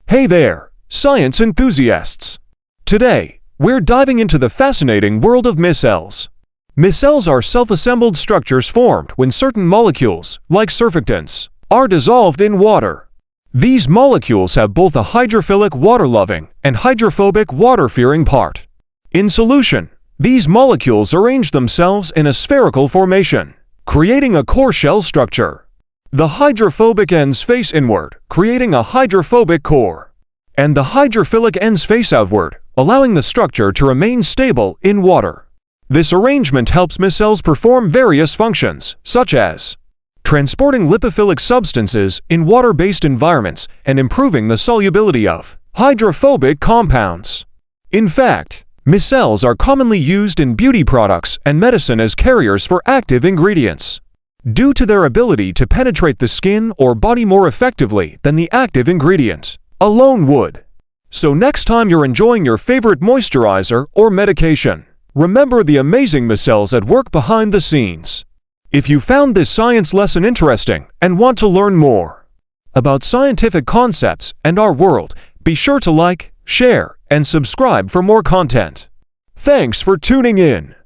Hey there, science enthusiasts! Today, we're diving into the fascinating world of micelles. Micelles are self-assembled structures formed when certain molecules, like surfactants, are dissolved in water. These molecules have both a hydrophilic water-loving and hydrophobic water-fearing part. In solution, these molecules arrange themselves in a spherical formation, creating a core shell structure. The hydrophobic ends face inward, creating a hydrophobic core, and the hydrophilic ends face outward, allowing the structure to remain stable in water. This arrangement helps micelles perform various functions, such as transporting lipophilic substances in water-based environments and improving the solubility of hydrophobic compounds. In fact, micelles are commonly used in beauty products and medicine as carriers for active ingredients, due to their ability to penetrate the skin or body more effectively than the active ingredient alone would. So next time you're enjoying your favorite moisturizer or medication, remember the amazing micelles at work behind the scenes. If you found this science lesson interesting and want to learn more about scientific concepts and our world, be sure to like, share, and subscribe for more content. Thanks for tuning in.